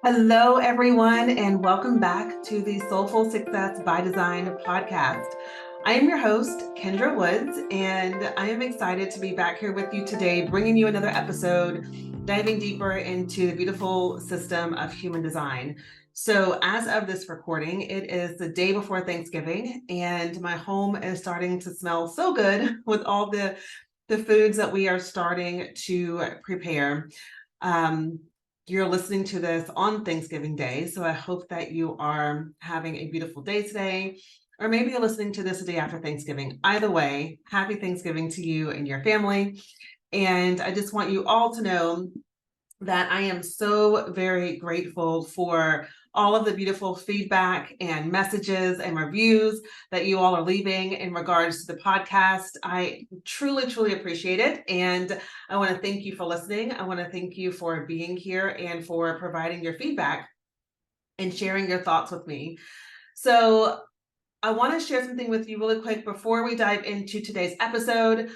Hello, everyone, and welcome back to the Soulful Success by Design podcast. I am your host, Kendra Woods, and I am excited to be back here with you today, bringing you another episode, diving deeper into the beautiful system of human design. So, as of this recording, it is the day before Thanksgiving, and my home is starting to smell so good with all the foods that we are starting to prepare. You're listening to this on Thanksgiving Day, so I hope that you are having a beautiful day today, or maybe you're listening to this the day after Thanksgiving. Either way, happy Thanksgiving to you and your family. And I just want you all to know that I am so very grateful for all of the beautiful feedback and messages and reviews that you all are leaving in regards to the podcast. I truly, truly appreciate it. And I want to thank you for listening. I want to thank you for being here and for providing your feedback and sharing your thoughts with me. So I want to share something with you really quick before we dive into today's episode.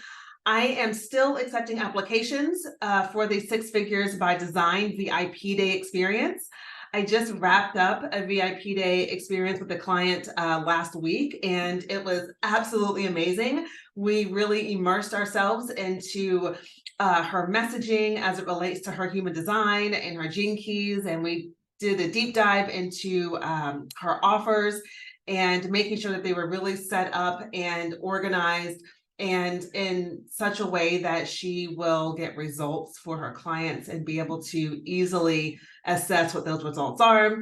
I am still accepting applications for the Six Figures by Design VIP Day experience. I just wrapped up a VIP Day experience with a client last week, and it was absolutely amazing. We really immersed ourselves into her messaging as it relates to her human design and her gene keys, and we did a deep dive into her offers and making sure that they were really set up and organized and in such a way that she will get results for her clients and be able to easily assess what those results are.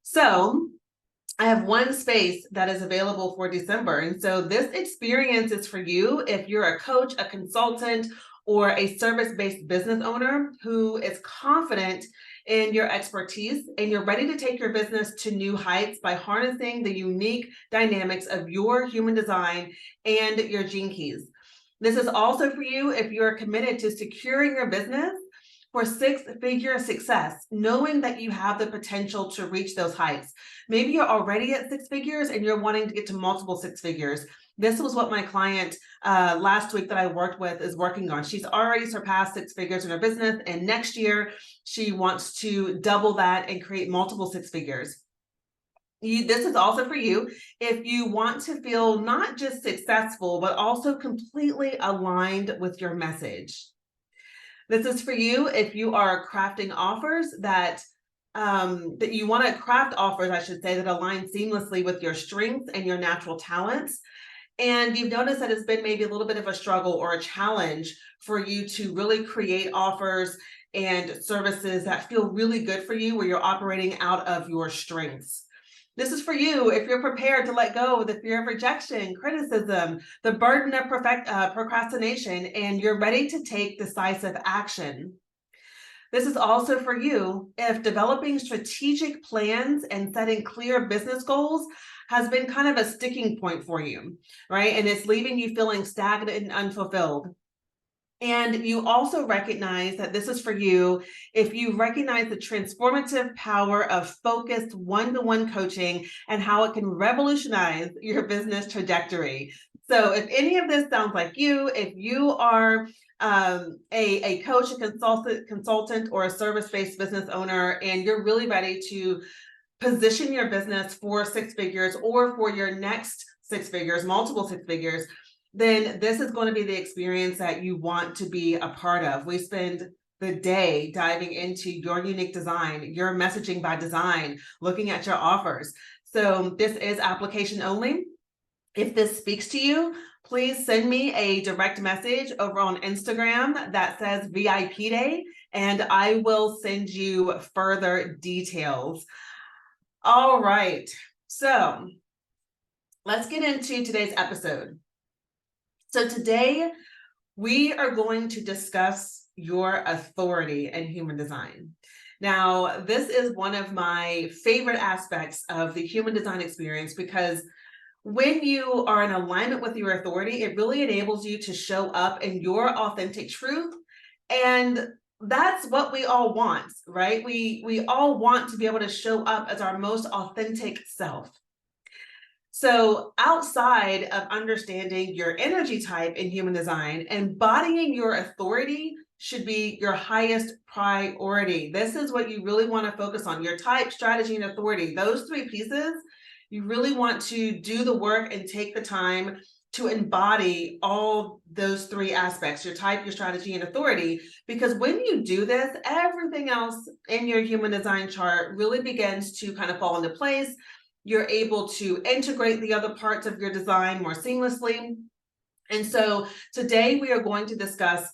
So I have one space that is available for December. And so this experience is for you if you're a coach, a consultant, or a service-based business owner who is confident in your expertise and you're ready to take your business to new heights by harnessing the unique dynamics of your human design and your gene keys. This is also for you if you're committed to securing your business for six-figure success, knowing that you have the potential to reach those heights. Maybe you're already at six figures and you're wanting to get to multiple six figures. This was what my client last week that I worked with is working on. She's already surpassed six figures in her business, and next year she wants to double that and create multiple six figures. This is also for you if you want to feel not just successful, but also completely aligned with your message. This is for you if you are crafting offers that you want to craft offers, I should say, that align seamlessly with your strengths and your natural talents. And you've noticed that it's been maybe a little bit of a struggle or a challenge for you to really create offers and services that feel really good for you, where you're operating out of your strengths. This is for you if you're prepared to let go of the fear of rejection, criticism, the burden of procrastination, and you're ready to take decisive action. This is also for you if developing strategic plans and setting clear business goals has been kind of a sticking point for you, right? And it's leaving you feeling stagnant and unfulfilled. And you also recognize that this is for you if you recognize the transformative power of focused one-to-one coaching and how it can revolutionize your business trajectory. So if any of this sounds like you, if you are a coach, a consultant, or a service-based business owner, and you're really ready to position your business for six figures or for your next six figures, multiple six figures, then this is going to be the experience that you want to be a part of. We spend the day diving into your unique design, your messaging by design, looking at your offers. So this is application only. If this speaks to you, please send me a direct message over on Instagram that says VIP Day, and I will send you further details. All right, so let's get into today's episode. So today we are going to discuss your authority in human design. Now, this is one of my favorite aspects of the human design experience because when you are in alignment with your authority, it really enables you to show up in your authentic truth. And that's what we all want, right? We all want to be able to show up as our most authentic self. So outside of understanding your energy type in human design, embodying your authority should be your highest priority. This is what you really want to focus on. Your type, strategy, and authority. Those three pieces, you really want to do the work and take the time to embody all those three aspects, your type, your strategy, and authority. Because when you do this, everything else in your human design chart really begins to kind of fall into place. You're able to integrate the other parts of your design more seamlessly. And so today we are going to discuss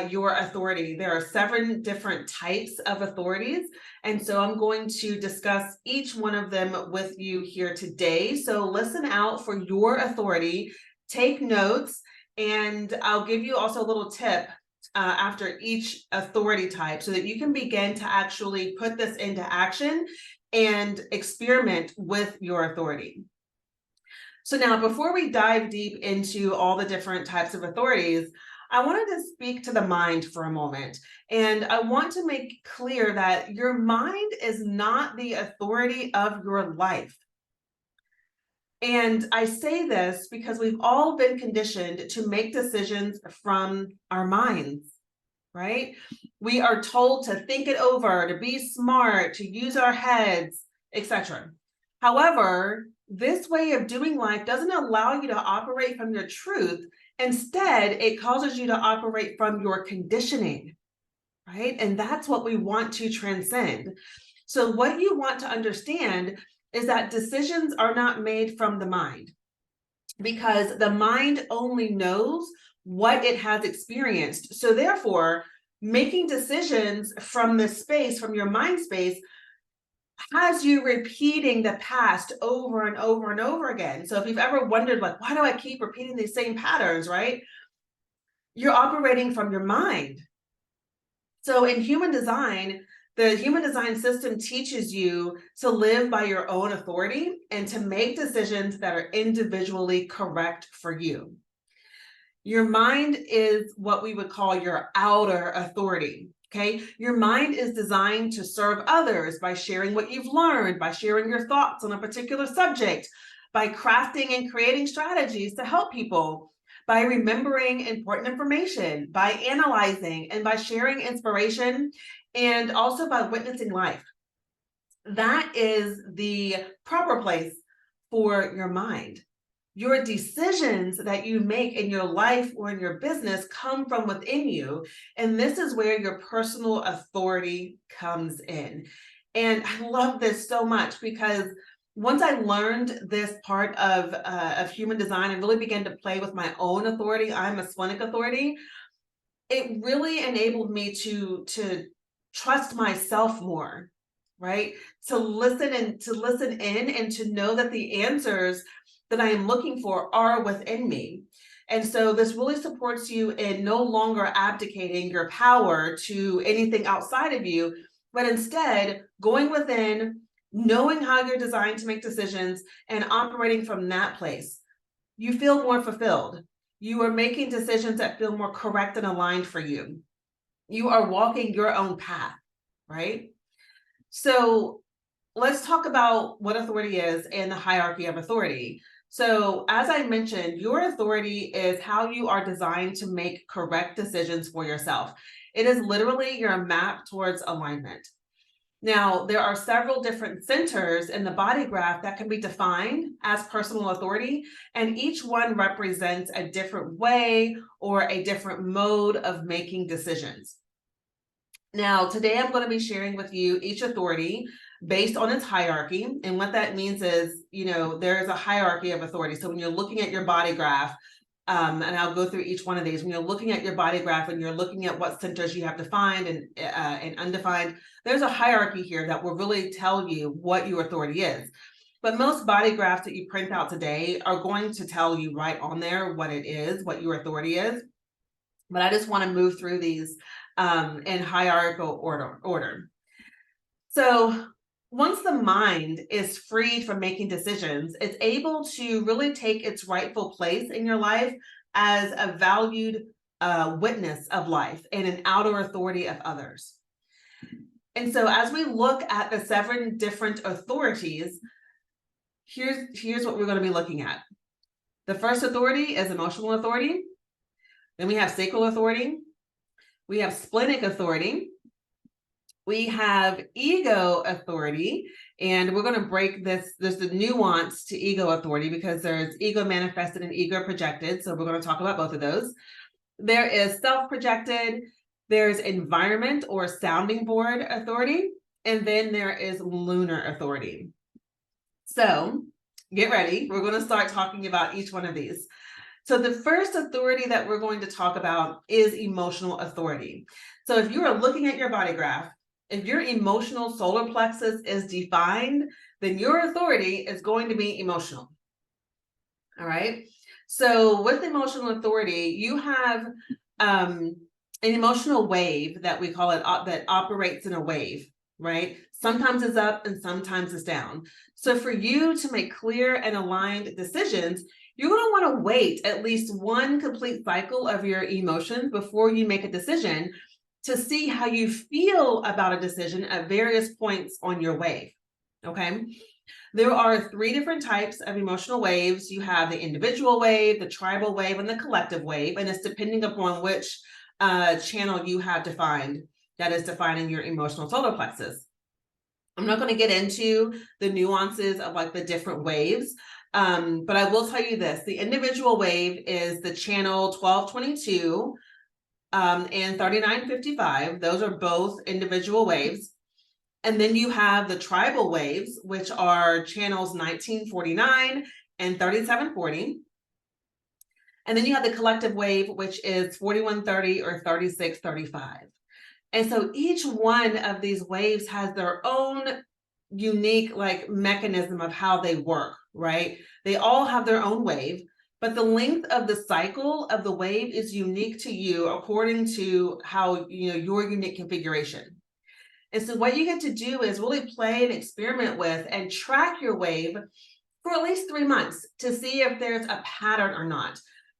your authority. There are 7 different types of authorities. And so I'm going to discuss each one of them with you here today. So listen out for your authority, take notes, and I'll give you also a little tip after each authority type so that you can begin to actually put this into action and experiment with your authority. So now, before we dive deep into all the different types of authorities, I wanted to speak to the mind for a moment. And I want to make clear that your mind is not the authority of your life. And I say this because we've all been conditioned to make decisions from our minds, right? We are told to think it over, to be smart, to use our heads, etc. However, this way of doing life doesn't allow you to operate from your truth. Instead, it causes you to operate from your conditioning, right? And that's what we want to transcend. So what you want to understand is that decisions are not made from the mind, because the mind only knows what it has experienced. So therefore, making decisions from this space, from your mind space, has you repeating the past over and over and over again. So if you've ever wondered, like, why do I keep repeating these same patterns, right? You're operating from your mind. So in human design, the human design system teaches you to live by your own authority and to make decisions that are individually correct for you. Your mind is what we would call your outer authority. Okay, your mind is designed to serve others by sharing what you've learned, by sharing your thoughts on a particular subject, by crafting and creating strategies to help people, by remembering important information, by analyzing, and by sharing inspiration, and also by witnessing life. That is the proper place for your mind. Your decisions that you make in your life or in your business come from within you. And this is where your personal authority comes in. And I love this so much because once I learned this part of human design and really began to play with my own authority, I'm a splenic authority, it really enabled me to trust myself more, right? To listen in and to know that the answers that I am looking for are within me. And so this really supports you in no longer abdicating your power to anything outside of you, but instead going within, knowing how you're designed to make decisions and operating from that place. You feel more fulfilled. You are making decisions that feel more correct and aligned for you. You are walking your own path, right? So let's talk about what authority is and the hierarchy of authority. So as I mentioned, your authority is how you are designed to make correct decisions for yourself. It is literally your map towards alignment. Now, there are several different centers in the body graph that can be defined as personal authority, and each one represents a different way or a different mode of making decisions. Now, today I'm going to be sharing with you each authority based on its hierarchy. And what that means is, there's a hierarchy of authority. So when you're looking at your body graph, and I'll go through each one of these, when you're looking at your body graph and you're looking at what centers you have defined and undefined, there's a hierarchy here that will really tell you what your authority is. But most body graphs that you print out today are going to tell you right on there what it is, what your authority is. But I just want to move through these in hierarchical order. So once the mind is freed from making decisions, it's able to really take its rightful place in your life as a valued witness of life and an outer authority of others. And so as we look at the 7 different authorities, here's what we're going to be looking at. The first authority is emotional authority. Then we have sacral authority, We have splenic authority. We have ego authority, and we're going to break this. There's the nuance to ego authority because there's ego manifested and ego projected. So we're going to talk about both of those. There is self-projected, there's environment or sounding board authority, and then there is lunar authority. So get ready. We're going to start talking about each one of these. So the first authority that we're going to talk about is emotional authority. So if you are looking at your body graph, if your emotional solar plexus is defined, then your authority is going to be emotional. All right. So with emotional authority, you have an emotional wave that we call it that operates in a wave, right? Sometimes it's up and sometimes it's down. So for you to make clear and aligned decisions, you're going to want to wait at least one complete cycle of your emotions before you make a decision to see how you feel about a decision at various points on your wave. Okay. There are 3 different types of emotional waves. You have the individual wave, the tribal wave, and the collective wave. And it's depending upon which channel you have defined that is defining your emotional solar plexus. I'm not going to get into the nuances of like the different waves, but I will tell you this. The individual wave is the channel 1222 and 3955. Those are both individual waves. And then you have the tribal waves, which are channels 1949 and 3740. And then you have the collective wave, which is 4130 or 3635. And so each one of these waves has their own unique like mechanism of how they work, right? They all have their own wave, but the length of the cycle of the wave is unique to you according to how, your unique configuration. And so what you get to do is really play and experiment with and track your wave for at least 3 months to see if there's a pattern or not.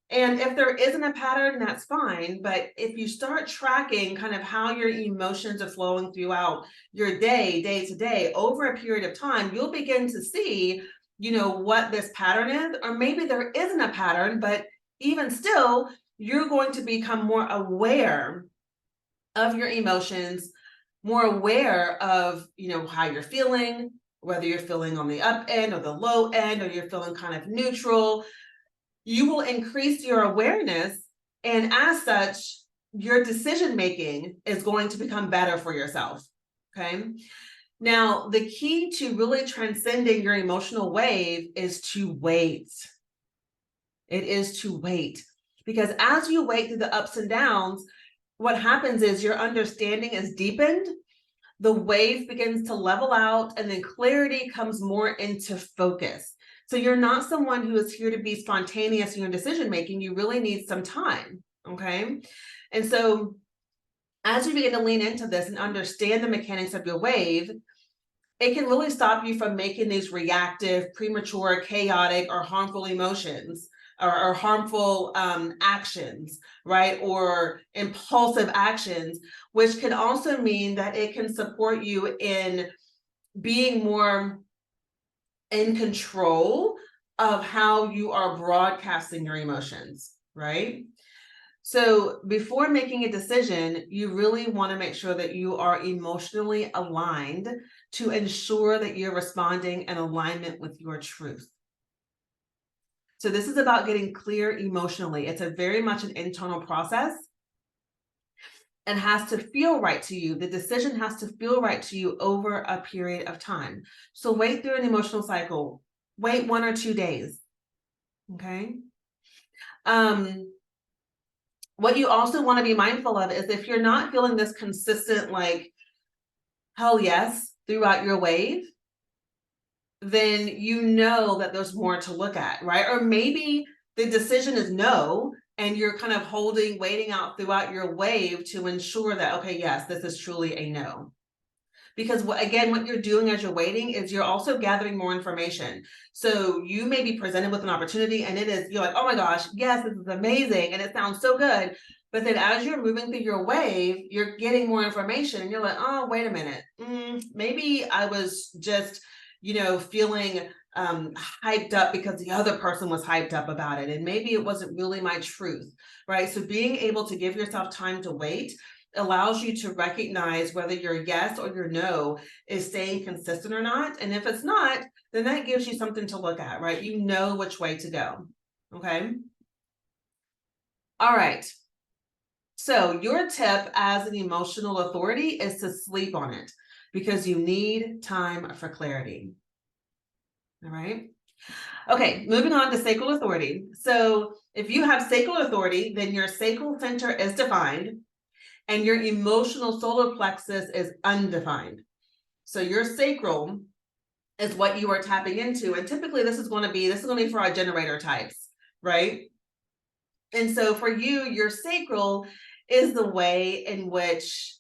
And if there isn't a pattern, that's fine. But if you start tracking kind of how your emotions are flowing throughout your day to day, over a period of time, you'll begin to see, what this pattern is, or maybe there isn't a pattern, but even still, you're going to become more aware of your emotions, more aware of, how you're feeling, whether you're feeling on the up end or the low end, or you're feeling kind of neutral. You will increase your awareness, and as such, your decision making is going to become better for yourself. Okay. Now, the key to really transcending your emotional wave is to wait. It is to wait, because as you wait through the ups and downs, what happens is your understanding is deepened, the wave begins to level out, and then clarity comes more into focus. So you're not someone who is here to be spontaneous in your decision making. You really need some time. Okay. And so as you begin to lean into this and understand the mechanics of your wave, it can really stop you from making these reactive, premature, chaotic, or harmful emotions or harmful actions, right? Or impulsive actions, which can also mean that it can support you in being more in control of how you are broadcasting your emotions, right? So before making a decision, you really want to make sure that you are emotionally aligned to ensure that you're responding in alignment with your truth. So this is about getting clear emotionally. It's a very much an internal process and has to feel right to you. The decision has to feel right to you over a period of time. So wait through an emotional cycle. Wait 1 or 2 days. Okay. What you also want to be mindful of is if you're not feeling this consistent, like, hell yes, throughout your wave, then you know that there's more to look at, right? Or maybe the decision is no, and you're kind of waiting out throughout your wave to ensure that, okay, yes, this is truly a no. Because again, what you're doing as you're waiting is you're also gathering more information. So you may be presented with an opportunity and you're like, oh my gosh, yes, this is amazing. And it sounds so good. But then as you're moving through your wave, you're getting more information and you're like, oh, wait a minute. Maybe I was just, feeling hyped up because the other person was hyped up about it. And maybe it wasn't really my truth, right? So being able to give yourself time to wait allows you to recognize whether your yes or your no is staying consistent or not. And if it's not, then that gives you something to look at, right? You know which way to go. Okay. All right. So your tip as an emotional authority is to sleep on it because you need time for clarity. All right. Okay, moving on to sacral authority. So if you have sacral authority, then your sacral center is defined and your emotional solar plexus is undefined. So your sacral is what you are tapping into. And typically this is going to be for our generator types, right? And so for you, your sacral is the way in which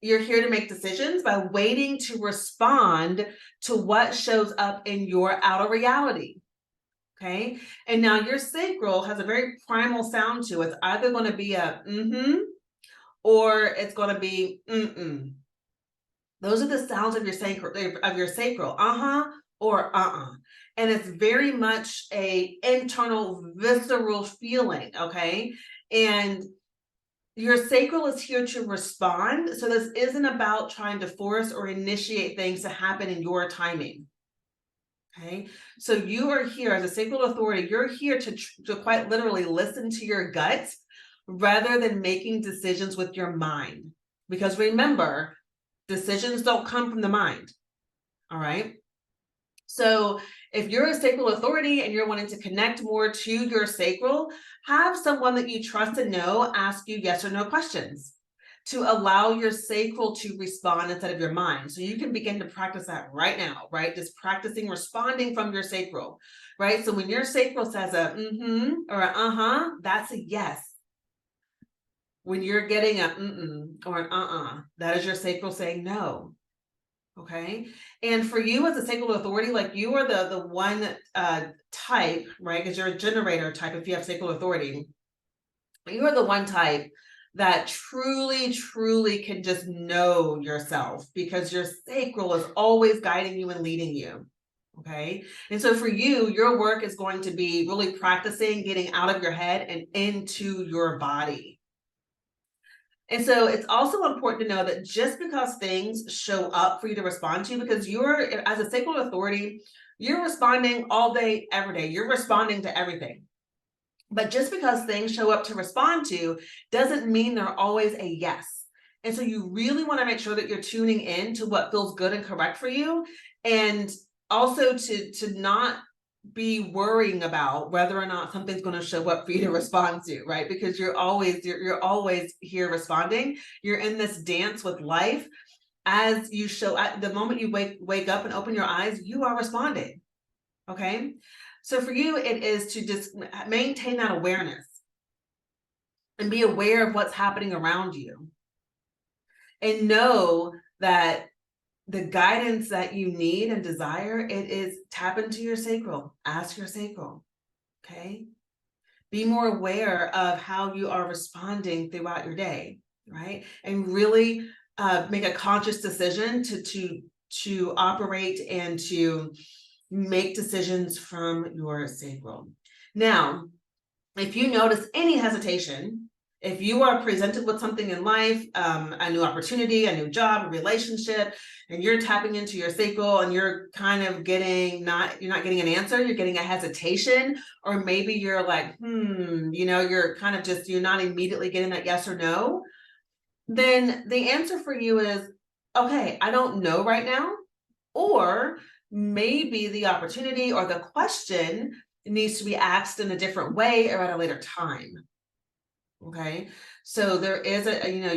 you're here to make decisions by waiting to respond to what shows up in your outer reality. Okay. And now your sacral has a very primal sound to it. It's either going to be a or it's going to be Those are the sounds of your sacral, or and it's very much a internal visceral feeling. Okay. And your sacral is here to respond. So this isn't about trying to force or initiate things to happen in your timing. Okay, so you are here as a sacral authority. You're here to quite literally listen to your gut rather than making decisions with your mind. Because remember, decisions don't come from the mind. All right. So if you're a sacral authority and you're wanting to connect more to your sacral, have someone that you trust and know ask you yes or no questions to allow your sacral to respond instead of your mind. So you can begin to practice that right now, right? Just practicing responding from your sacral, right? So when your sacral says a or a that's a yes. When you're getting a or an that is your sacral saying no. Okay. And for you as a sacral authority, like you are the one type, right? Because you're a generator type if you have sacral authority. You are the one type that truly, truly can just know yourself because your sacral is always guiding you and leading you. Okay. And so for you, your work is going to be really practicing getting out of your head and into your body. And so it's also important to know that just because things show up for you to respond to, because you're, as a sacral authority, you're responding all day, every day. You're responding to everything. But just because things show up to respond to doesn't mean they're always a yes. And so you really want to make sure that you're tuning in to what feels good and correct for you. And also to not be worrying about whether or not something's going to show up for you to respond to, right? Because you're always here responding. You're in this dance with life. As you show at the moment you wake up and open your eyes, you are responding. Okay. So for you, it is to just maintain that awareness and be aware of what's happening around you and know that the guidance that you need and desire, it is tap into your sacral, ask your sacral. Okay. Be more aware of how you are responding throughout your day, right? And really make a conscious decision to operate and to make decisions from your sacral. Now, if you notice any hesitation, if you are presented with something in life, a new opportunity, a new job, a relationship, and you're tapping into your sacral and you're kind of you're not getting an answer, you're getting a hesitation, or maybe you're like, you're kind of just, you're not immediately getting that yes or no, then the answer for you is, okay, I don't know right now, or maybe the opportunity or the question needs to be asked in a different way or at a later time. Okay. So there is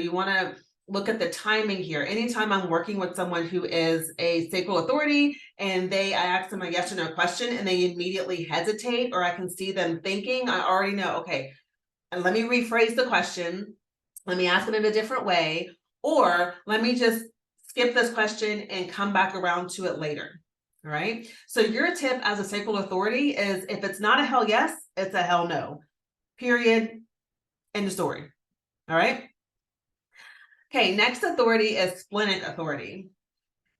you want to look at the timing here. Anytime I'm working with someone who is a sacral authority and I ask them a yes or no question and they immediately hesitate, or I can see them thinking, I already know, okay, let me rephrase the question. Let me ask it in a different way, or let me just skip this question and come back around to it later. All right. So your tip as a sacral authority is, if it's not a hell yes, it's a hell no. Period. End of story. All right. Okay. Next authority is splenic authority.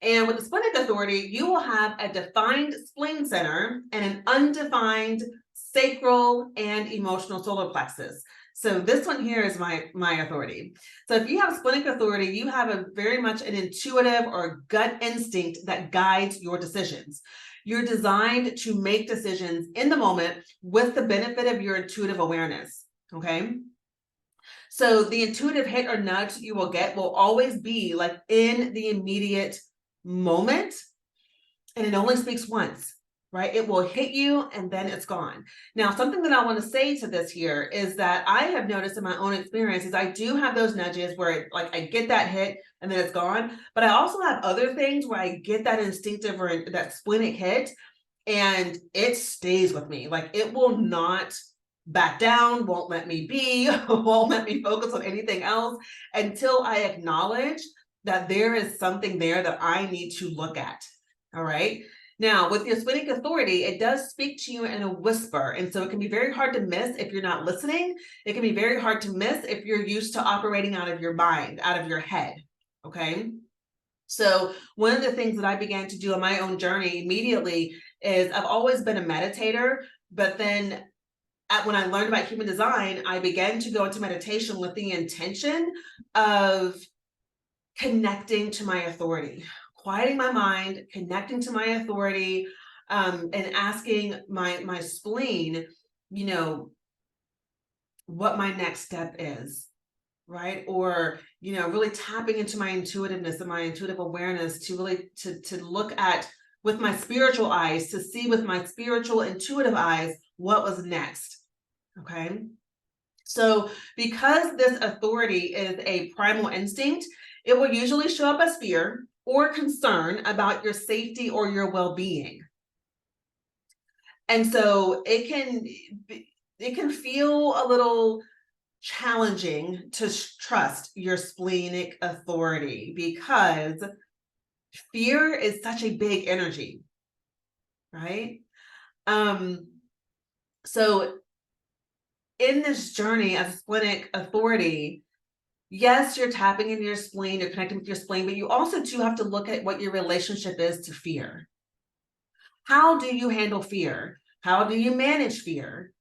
And with the splenic authority, you will have a defined spleen center and an undefined sacral and emotional solar plexus. So this one here is my authority. So if you have splenic authority, you have a very much an intuitive or gut instinct that guides your decisions. You're designed to make decisions in the moment with the benefit of your intuitive awareness, okay? So the intuitive hit or nudge you will get will always be like in the immediate moment, and it only speaks once, right? It will hit you and then it's gone. Now, something that I want to say to this here is that I have noticed in my own experiences, I do have those nudges where like I get that hit and then it's gone, but I also have other things where I get that instinctive or that splenic hit and it stays with me. Like it will not back down, won't let me be, won't let me focus on anything else until I acknowledge that there is something there that I need to look at. All right. Now, with your splenic authority, it does speak to you in a whisper. And so it can be very hard to miss if you're not listening. It can be very hard to miss if you're used to operating out of your mind, out of your head. Okay. So one of the things that I began to do on my own journey immediately is I've always been a meditator, but then when I learned about human design, I began to go into meditation with the intention of connecting to my authority, quieting my mind, connecting to my authority, and asking my spleen, you know, what my next step is, right? Or, you know, really tapping into my intuitiveness and my intuitive awareness to really to look at with my spiritual eyes, to see with my spiritual intuitive eyes what was next. Okay. So because this authority is a primal instinct, it will usually show up as fear or concern about your safety or your well-being. And so it can feel a little challenging to trust your splenic authority because fear is such a big energy, right? So in this journey as a splenic authority, yes, you're tapping into your spleen, you're connecting with your spleen, but you also do have to look at what your relationship is to fear. How do you handle fear? How do you manage fear?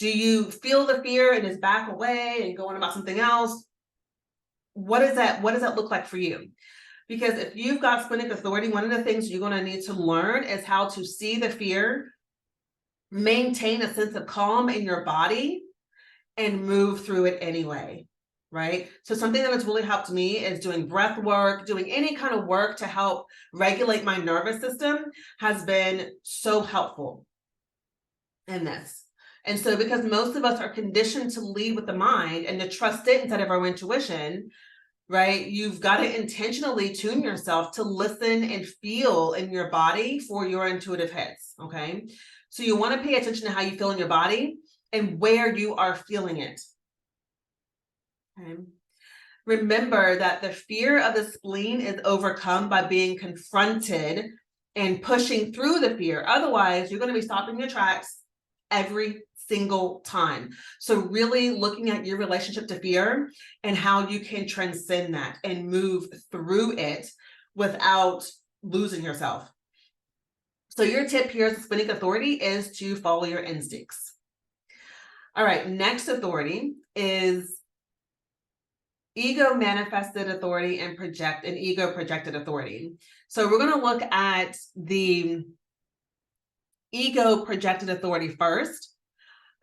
Do you feel the fear and just back away and go on about something else? What does that look like for you? Because if you've got splenic authority, one of the things you're going to need to learn is how to see the fear, maintain a sense of calm in your body, and move through it anyway, right? So something that has really helped me is doing breath work, doing any kind of work to help regulate my nervous system has been so helpful in this. And so because most of us are conditioned to lead with the mind and to trust it instead of our intuition, right? You've got to intentionally tune yourself to listen and feel in your body for your intuitive hits, okay? So you want to pay attention to how you feel in your body and where you are feeling it. Okay. Remember that the fear of the spleen is overcome by being confronted and pushing through the fear. Otherwise, you're going to be stopping your tracks every single time. So really looking at your relationship to fear and how you can transcend that and move through it without losing yourself. So your tip here as a splenic authority is to follow your instincts. All right, next authority is ego manifested authority and ego projected authority. So we're going to look at the ego projected authority first.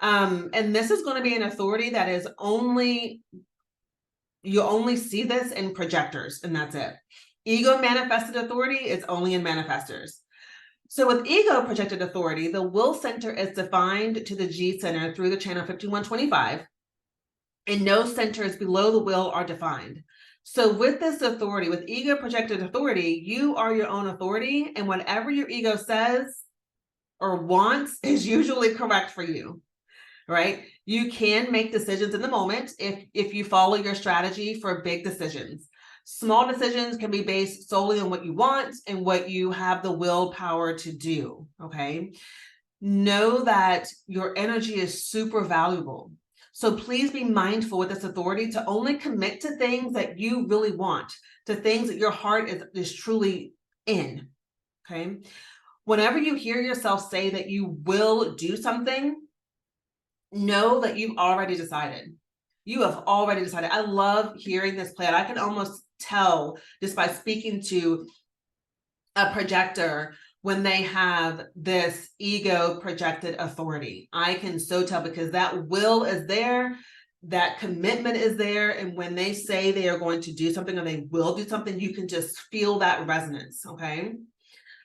And this is going to be an authority that is you only see this in projectors, and that's it. Ego manifested authority is only in manifestors. So with ego projected authority, the will center is defined to the G center through the channel 5125, and no centers below the will are defined. So with this authority, with ego projected authority, you are your own authority, and whatever your ego says or wants is usually correct for you, right? You can make decisions in the moment if you follow your strategy for big decisions. Small decisions can be based solely on what you want and what you have the willpower to do, okay? Know that your energy is super valuable. So please be mindful with this authority to only commit to things that you really want, to things that your heart is truly in, okay? Whenever you hear yourself say that you will do something, know that you've already decided. You have already decided. I love hearing this play out. I can almost tell just by speaking to a projector when they have this ego projected authority. I can so tell, because that will is there, that commitment is there, and when they say they are going to do something or they will do something, you can just feel that resonance. Okay,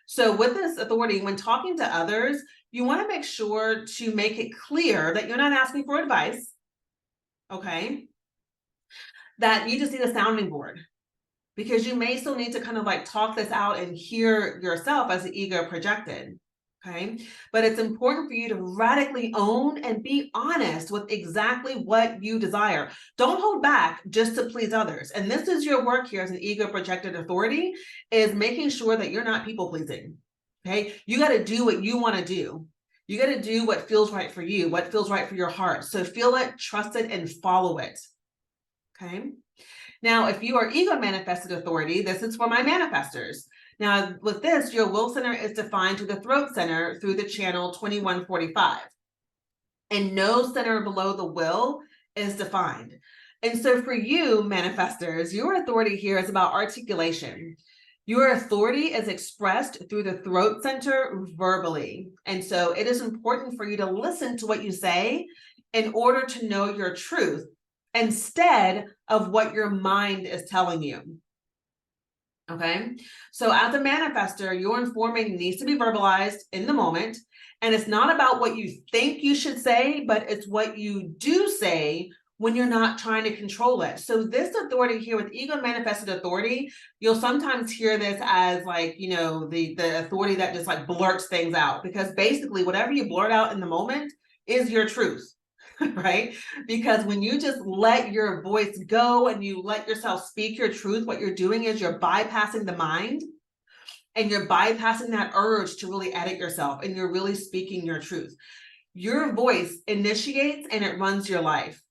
so with this authority, when talking to others, you want to make sure to make it clear that you're not asking for advice. Okay, that you just need a sounding board, because you may still need to kind of like talk this out and hear yourself as the ego projected. Okay, but it's important for you to radically own and be honest with exactly what you desire. Don't hold back just to please others. And this is your work here as an ego projected authority, is making sure that you're not people pleasing. Okay, you got to do what you want to do. You got to do what feels right for you, what feels right for your heart. So feel it, trust it, and follow it. Okay. Now, if you are ego manifested authority, this is for my manifestors. Now, with this, your will center is defined to the throat center through the channel 2145. And no center below the will is defined. And so for you, manifestors, your authority here is about articulation. Your authority is expressed through the throat center verbally. And so it is important for you to listen to what you say in order to know your truth, instead of what your mind is telling you. Okay, so as a manifestor, your informing needs to be verbalized in the moment, and it's not about what you think you should say, but it's what you do say when you're not trying to control it. So this authority here with ego manifested authority, you'll sometimes hear this as like, you know, the authority that just like blurts things out, because basically whatever you blurt out in the moment is your truth. Right? Because when you just let your voice go and you let yourself speak your truth, what you're doing is you're bypassing the mind, and you're bypassing that urge to really edit yourself, and you're really speaking your truth. Your voice initiates and it runs your life.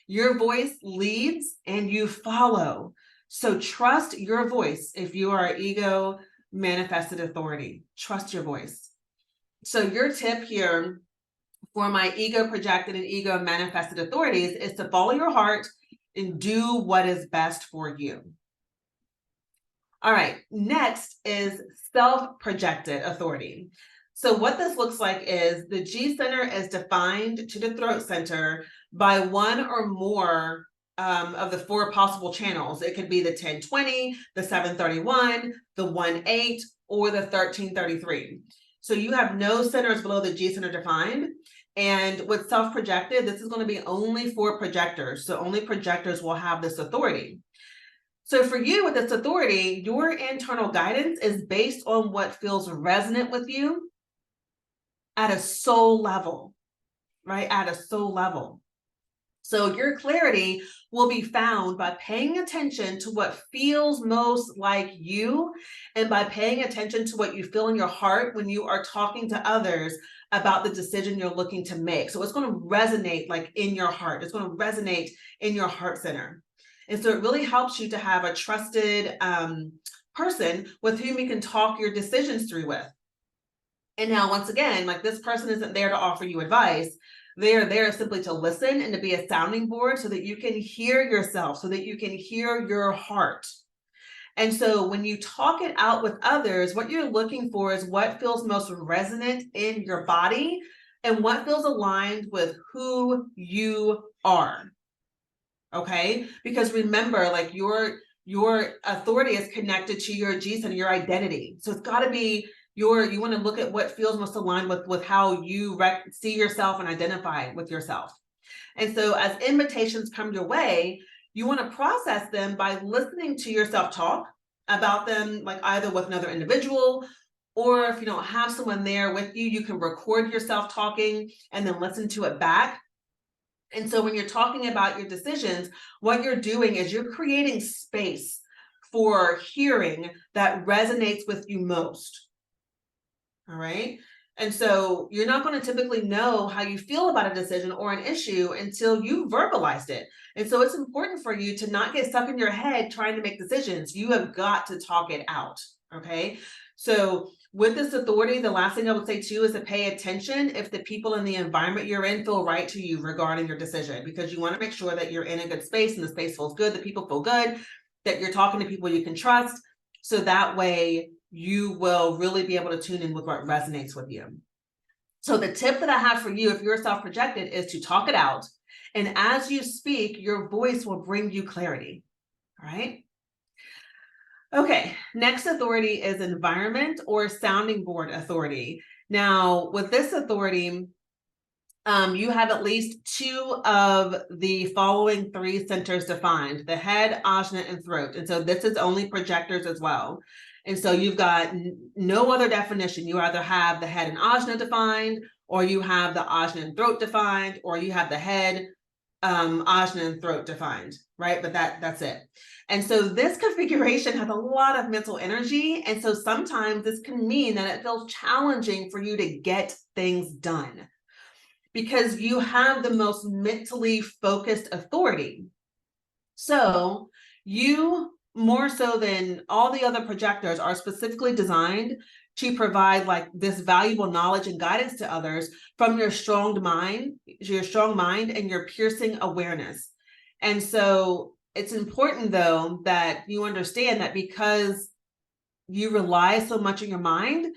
Your voice leads and you follow. So trust your voice. If you are an ego manifested authority, trust your voice. So your tip here for my ego projected and ego manifested authorities is to follow your heart and do what is best for you. All right, next is self-projected authority. So what this looks like is the G center is defined to the throat center by one or more of the four possible channels. It could be the 1020, the 731, the 18, or the 1333. So you have no centers below the G center defined. And with self-projected, this is going to be only for projectors. So only projectors will have this authority. So for you with this authority, your internal guidance is based on what feels resonant with you at a soul level, right? At a soul level. So your clarity will be found by paying attention to what feels most like you, and by paying attention to what you feel in your heart when you are talking to others about the decision you're looking to make. So it's going to resonate like in your heart. It's going to resonate in your heart center. And so it really helps you to have a trusted person with whom you can talk your decisions through with. And now, once again, like this person isn't there to offer you advice. They're there simply to listen and to be a sounding board so that you can hear yourself, so that you can hear your heart. And so when you talk it out with others, what you're looking for is what feels most resonant in your body and what feels aligned with who you are. Okay? Because remember, like your authority is connected to your G center, your identity. So it's got to be you want to look at what feels most aligned with how you see yourself and identify with yourself. And so as invitations come your way, you want to process them by listening to yourself talk about them, like either with another individual, or if you don't have someone there with you, you can record yourself talking and then listen to it back. And so when you're talking about your decisions, what you're doing is you're creating space for hearing that resonates with you most. All right. And so you're not going to typically know how you feel about a decision or an issue until you verbalized it. And so it's important for you to not get stuck in your head trying to make decisions. You have got to talk it out. Okay. So With this authority, the last thing I would say too is to pay attention if the people in the environment you're in feel right to you regarding your decision, because you want to make sure that you're in a good space and the space feels good, the people feel good, that you're talking to people you can trust. So that way you will really be able to tune in with what resonates with you. So the tip that I have for you, if you're self-projected, is to talk it out. And as you speak, your voice will bring you clarity. All right. Okay, next authority is environment or sounding board authority. Now, with this authority, you have at least two of the following three centers defined: the head, ajna, and throat. And so this is only projectors as well. And so you've got no other definition. You either have the head and ajna defined, or you have the ajna and throat defined, or you have the head, ajna, and throat defined, right? But that's it. And so this configuration has a lot of mental energy. And so sometimes this can mean that it feels challenging for you to get things done because you have the most mentally focused authority. So you, more so than all the other projectors, are specifically designed to provide like this valuable knowledge and guidance to others from your strong mind and your piercing awareness. And so it's important, though, that you understand that because you rely so much on your mind,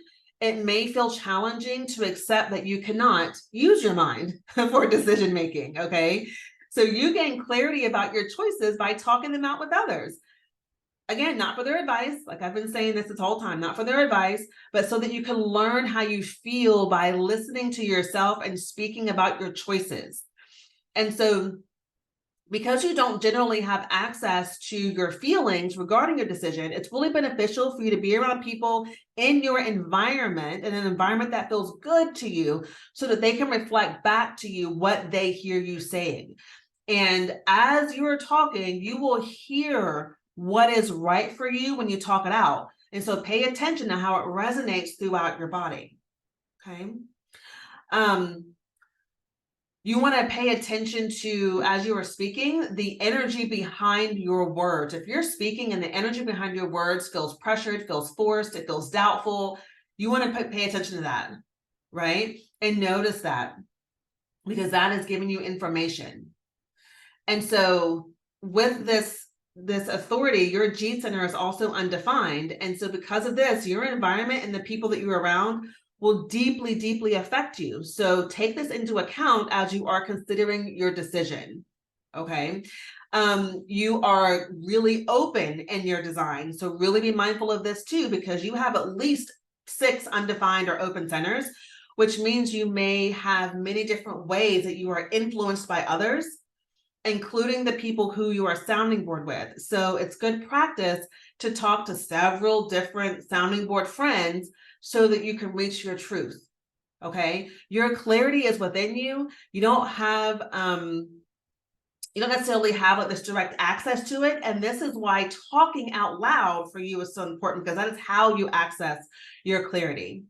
it may feel challenging to accept that you cannot use your mind for decision making, okay? So you gain clarity about your choices by talking them out with others. Again, not for their advice, like I've been saying this whole time, not for their advice, but so that you can learn how you feel by listening to yourself and speaking about your choices. And so because you don't generally have access to your feelings regarding your decision, it's really beneficial for you to be around people in your environment, in an environment that feels good to you, so that they can reflect back to you what they hear you saying. And as you're talking, you will hear what is right for you when you talk it out. And so pay attention to how it resonates throughout your body. Okay. You want to pay attention to, as you are speaking, the energy behind your words. If you're speaking and the energy behind your words feels pressured, feels forced, it feels doubtful, you want to pay attention to that, right? And notice that, because that is giving you information. And so with this authority, your G center is also undefined. And so because of this, your environment and the people that you're around will deeply, deeply affect you. So take this into account as you are considering your decision, okay? You are really open in your design. So really be mindful of this too, because you have at least 6 undefined or open centers, which means you may have many different ways that you are influenced by others, including the people who you are sounding board with. So it's good practice to talk to several different sounding board friends so that you can reach your truth, okay? Your clarity is within you. You don't have, you don't necessarily have like this direct access to it. And this is why talking out loud for you is so important, because that is how you access your clarity.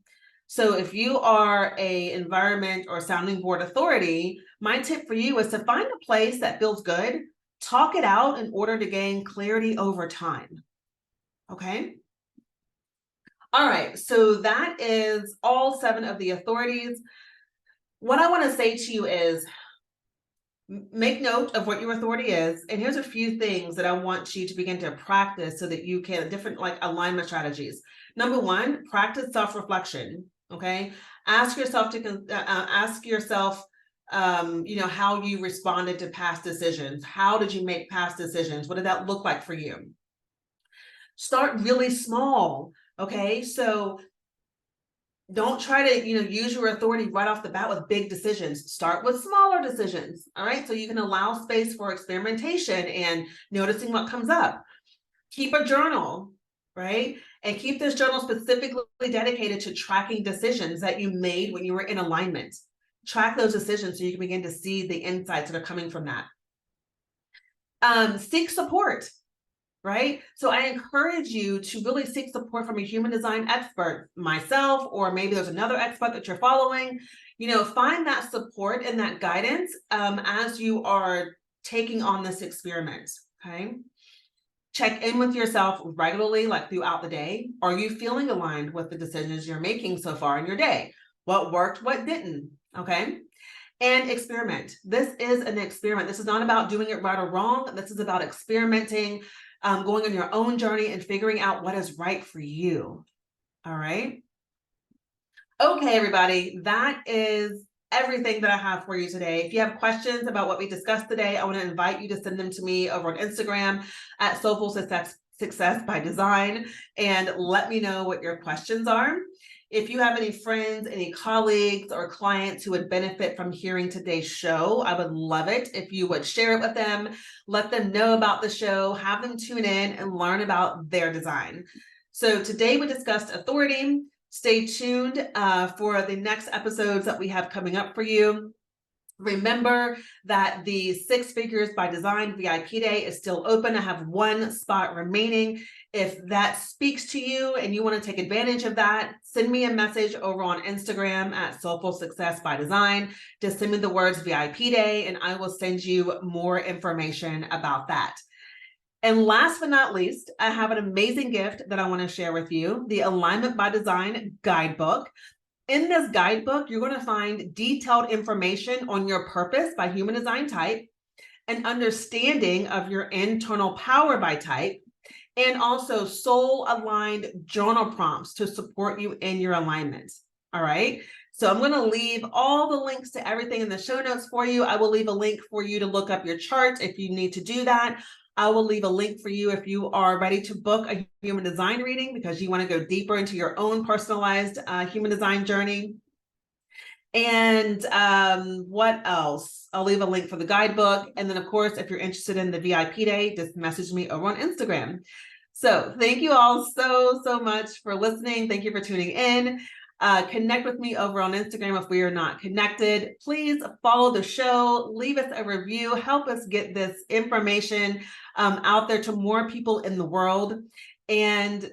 So if you are a environment or sounding board authority, my tip for you is to find a place that feels good, talk it out in order to gain clarity over time, okay? All right, so that is all 7 of the authorities. What I want to say to you is make note of what your authority is. And here's a few things that I want you to begin to practice so that you can, different like alignment strategies. Number 1, practice self-reflection, okay? Ask yourself you know, how you responded to past decisions. How did you make past decisions? What did that look like for you? Start really small. Okay, so don't try to, you know, use your authority right off the bat with big decisions. Start with smaller decisions, all right? So you can allow space for experimentation and noticing what comes up. Keep a journal, right? And keep this journal specifically dedicated to tracking decisions that you made when you were in alignment. Track those decisions so you can begin to see the insights that are coming from that. Seek support. Right? So I encourage you to really seek support from a human design expert, myself, or maybe there's another expert that you're following. You know, find that support and that guidance as you are taking on this experiment, okay? Check in with yourself regularly, like throughout the day. Are you feeling aligned with the decisions you're making so far in your day? What worked, what didn't? Okay. And experiment. This is an experiment. This is not about doing it right or wrong. This is about experimenting, going on your own journey and figuring out what is right for you. All right. Okay, everybody, that is everything that I have for you today. If you have questions about what we discussed today, I want to invite you to send them to me over on Instagram at Soulful Success by Design, and let me know what your questions are. If you have any friends, any colleagues or clients who would benefit from hearing today's show, I would love it if you would share it with them, let them know about the show, have them tune in and learn about their design. So today we discussed authority. Stay tuned for the next episodes that we have coming up for you. Remember that the Six Figures by Design VIP Day is still open. I have one spot remaining. If that speaks to you and you want to take advantage of that, send me a message over on Instagram at Soulful Success by Design. Just send me the words VIP Day and I will send you more information about that. And last but not least, I have an amazing gift that I want to share with you, the Alignment by Design Guidebook. In this guidebook, you're going to find detailed information on your purpose by human design type, an understanding of your internal power by type, and also soul-aligned journal prompts to support you in your alignments. All right. So I'm going to leave all the links to everything in the show notes for you. I will leave a link for you to look up your chart if you need to do that. I will leave a link for you if you are ready to book a human design reading because you want to go deeper into your own personalized human design journey. And what else? I'll leave a link for the guidebook. And then, of course, if you're interested in the VIP Day, just message me over on Instagram. So thank you all so much for listening. Thank you for tuning in. Connect with me over on Instagram if we are not connected. Please follow the show, leave us a review, help us get this information out there to more people in the world. And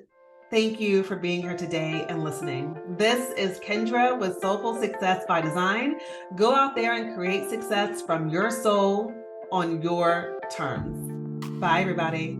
thank you for being here today and listening. This is Kendra with Soulful Success by Design. Go out there and create success from your soul on your terms. Bye, everybody.